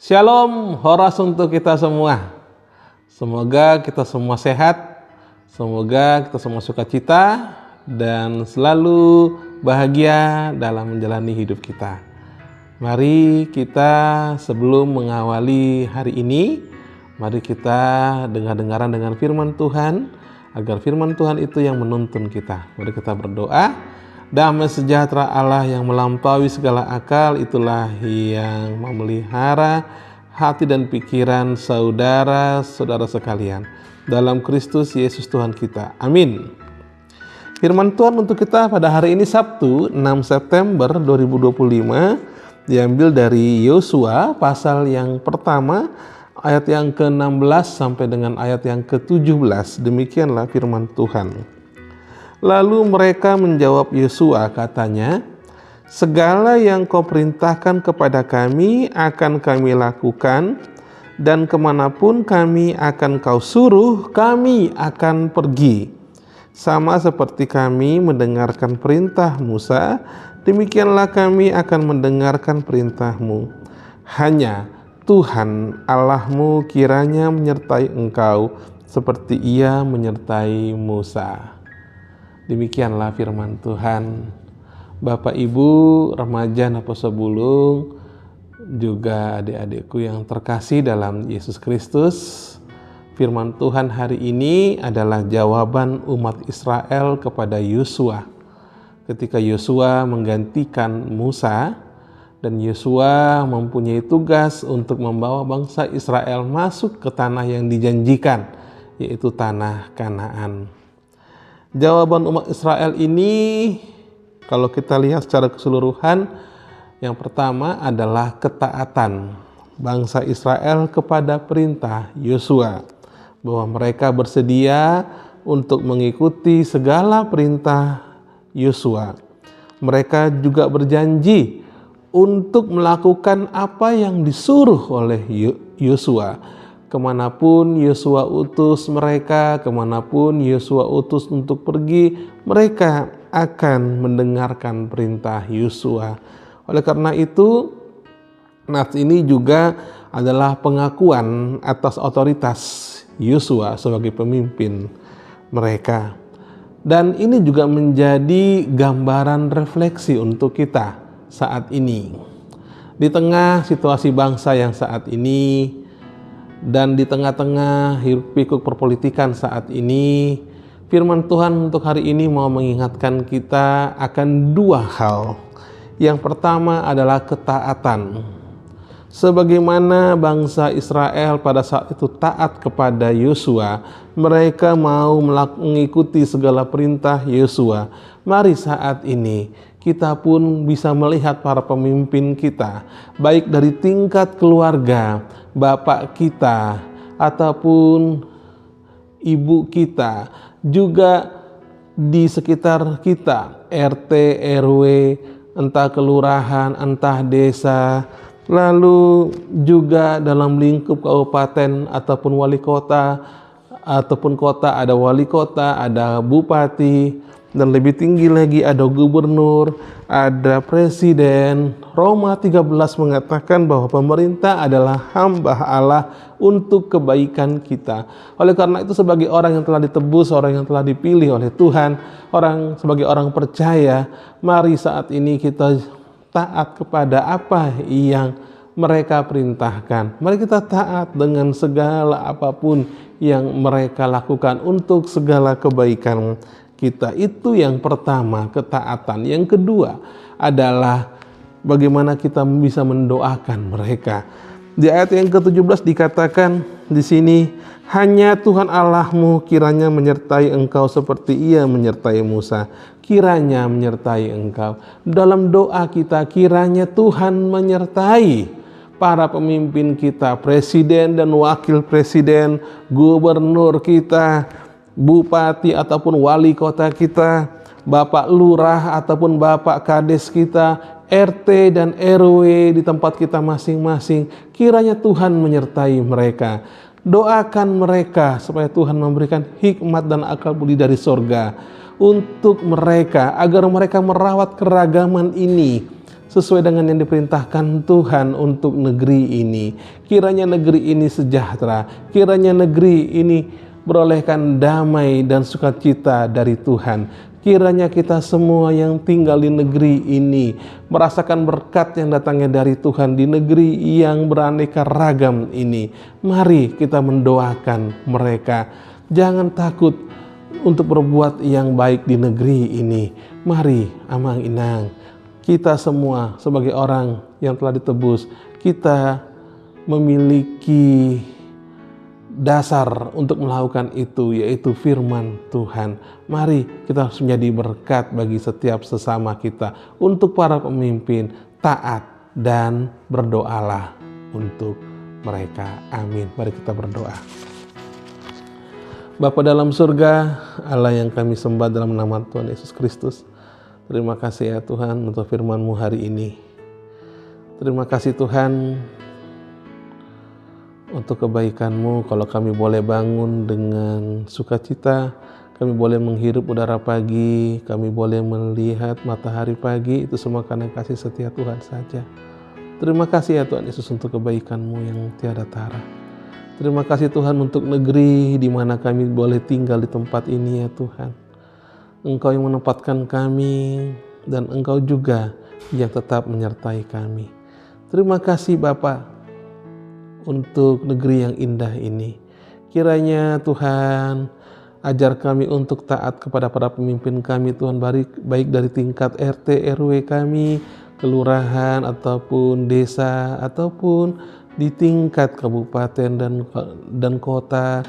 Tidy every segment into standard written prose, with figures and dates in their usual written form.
Shalom, horas untuk kita semua. Semoga kita semua sehat, semoga kita semua sukacita, dan selalu bahagia dalam menjalani hidup kita. Mari kita sebelum mengawali hari ini, mari kita dengar-dengaran dengan firman Tuhan, agar firman Tuhan itu yang menuntun kita. Mari kita berdoa. Damai sejahtera Allah yang melampaui segala akal, itulah yang memelihara hati dan pikiran saudara-saudara sekalian dalam Kristus Yesus Tuhan kita. Amin. Firman Tuhan untuk kita pada hari ini Sabtu 6 September 2025 diambil dari Yosua pasal yang pertama ayat yang ke-16 sampai dengan ayat yang ke-17. Demikianlah firman Tuhan. Lalu mereka menjawab Yosua, katanya, segala yang kau perintahkan kepada kami akan kami lakukan, dan kemanapun kami akan kau suruh, kami akan pergi. Sama seperti kami mendengarkan perintah Musa, demikianlah kami akan mendengarkan perintahmu. Hanya Tuhan Allahmu kiranya menyertai engkau, seperti Ia menyertai Musa. Demikianlah firman Tuhan. Bapak Ibu, remaja Naposo Bulung, juga adik-adikku yang terkasih dalam Yesus Kristus, firman Tuhan hari ini adalah jawaban umat Israel kepada Yosua. Ketika Yosua menggantikan Musa, dan Yosua mempunyai tugas untuk membawa bangsa Israel masuk ke tanah yang dijanjikan, yaitu tanah Kanaan. Jawaban umat Israel ini, kalau kita lihat secara keseluruhan, yang pertama adalah ketaatan bangsa Israel kepada perintah Yosua, bahwa mereka bersedia untuk mengikuti segala perintah Yosua. Mereka juga berjanji untuk melakukan apa yang disuruh oleh Yosua. Kemanapun Yosua utus mereka, kemanapun Yosua utus untuk pergi, mereka akan mendengarkan perintah Yosua. Oleh karena itu, nats ini juga adalah pengakuan atas otoritas Yosua sebagai pemimpin mereka. Dan ini juga menjadi gambaran refleksi untuk kita saat ini. Di tengah situasi bangsa yang saat ini, dan di tengah-tengah hiruk-pikuk perpolitikan saat ini, firman Tuhan untuk hari ini mau mengingatkan kita akan dua hal. Yang pertama adalah ketaatan. Sebagaimana bangsa Israel pada saat itu taat kepada Yosua, mereka mau mengikuti segala perintah Yosua. Mari saat ini kita pun bisa melihat para pemimpin kita, baik dari tingkat keluarga, bapak kita, ataupun ibu kita, juga di sekitar kita, RT, RW, entah kelurahan, entah desa, lalu juga dalam lingkup kabupaten ataupun wali kota, ataupun kota ada wali kota, ada bupati, dan lebih tinggi lagi ada gubernur, ada presiden. Roma 13 mengatakan bahwa pemerintah adalah hamba Allah untuk kebaikan kita. Oleh karena itu, sebagai orang yang telah ditebus, orang yang telah dipilih oleh Tuhan, sebagai orang percaya, mari saat ini kita taat kepada apa yang mereka perintahkan. Mari kita taat dengan segala apapun yang mereka lakukan untuk segala kebaikan kita. Itu yang pertama, ketaatan. Yang kedua adalah bagaimana kita bisa mendoakan mereka. Di ayat yang ke-17 dikatakan di sini, hanya Tuhan Allahmu kiranya menyertai engkau seperti Ia menyertai Musa. Kiranya menyertai engkau. Dalam doa kita, kiranya Tuhan menyertai para pemimpin kita, presiden dan wakil presiden, gubernur kita, bupati ataupun wali kota kita, bapak lurah ataupun bapak kades kita, RT dan RW di tempat kita masing-masing. Kiranya Tuhan menyertai mereka. Doakan mereka supaya Tuhan memberikan hikmat dan akal budi dari sorga untuk mereka, agar mereka merawat keragaman ini sesuai dengan yang diperintahkan Tuhan untuk negeri ini. Kiranya negeri ini sejahtera, kiranya negeri ini berolehkan damai dan sukacita dari Tuhan. Kiranya kita semua yang tinggal di negeri ini merasakan berkat yang datangnya dari Tuhan di negeri yang beraneka ragam ini. Mari kita mendoakan mereka. Jangan takut untuk berbuat yang baik di negeri ini. Mari amang inang, kita semua sebagai orang yang telah ditebus, kita memiliki dasar untuk melakukan itu, yaitu firman Tuhan. Mari kita harus menjadi berkat bagi setiap sesama kita. Untuk para pemimpin, taat dan berdoalah untuk mereka. Amin. Mari kita berdoa. Bapa dalam surga, Allah yang kami sembah dalam nama Tuhan Yesus Kristus, terima kasih ya Tuhan untuk firman-Mu hari ini. Terima kasih Tuhan untuk kebaikan-Mu. Kalau kami boleh bangun dengan sukacita, kami boleh menghirup udara pagi, kami boleh melihat matahari pagi, itu semua karena kasih setia Tuhan saja. Terima kasih ya Tuhan Yesus untuk kebaikan-Mu yang tiada tara. Terima kasih Tuhan untuk negeri di mana kami boleh tinggal di tempat ini ya Tuhan. Engkau yang menempatkan kami dan Engkau juga yang tetap menyertai kami. Terima kasih Bapa untuk negeri yang indah ini. Kiranya Tuhan ajar kami untuk taat kepada para pemimpin kami Tuhan, baik dari tingkat RT, RW kami, kelurahan ataupun desa ataupun di tingkat kabupaten dan kota,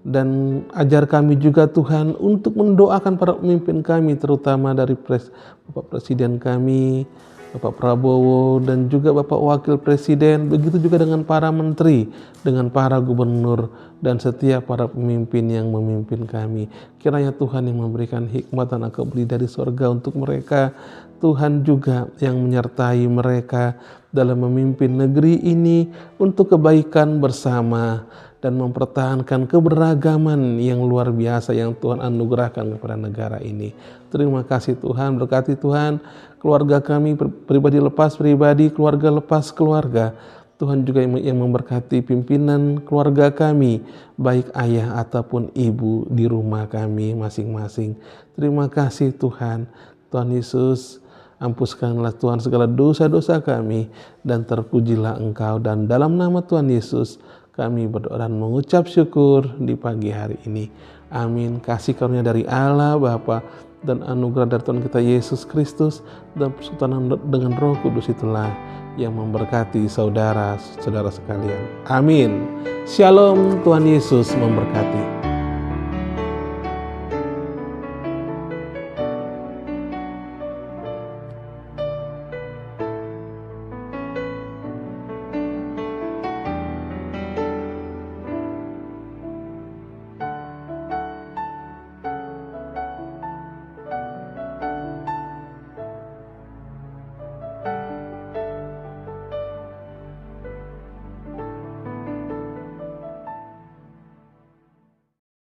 dan ajar kami juga Tuhan untuk mendoakan para pemimpin kami, terutama dari Bapak Presiden kami, Bapak Prabowo, dan juga Bapak Wakil Presiden, begitu juga dengan para menteri, dengan para gubernur, dan setiap para pemimpin yang memimpin kami. Kiranya Tuhan yang memberikan hikmat dan akal budi dari surga untuk mereka. Tuhan juga yang menyertai mereka dalam memimpin negeri ini untuk kebaikan bersama dan mempertahankan keberagaman yang luar biasa yang Tuhan anugerahkan kepada negara ini. Terima kasih Tuhan, berkati Tuhan keluarga kami, pribadi lepas pribadi, keluarga lepas keluarga. Tuhan juga yang memberkati pimpinan keluarga kami, baik ayah ataupun ibu di rumah kami masing-masing. Terima kasih Tuhan. Tuhan Yesus, ampuskanlah Tuhan segala dosa-dosa kami dan terpujilah Engkau. Dan dalam nama Tuhan Yesus kami berdoa dan mengucap syukur di pagi hari ini. Amin. Kasih karunia dari Allah Bapa dan anugerah dari Tuhan kita Yesus Kristus dan persekutuan dengan Roh Kudus itulah yang memberkati saudara-saudara sekalian. Amin. Shalom, Tuhan Yesus memberkati.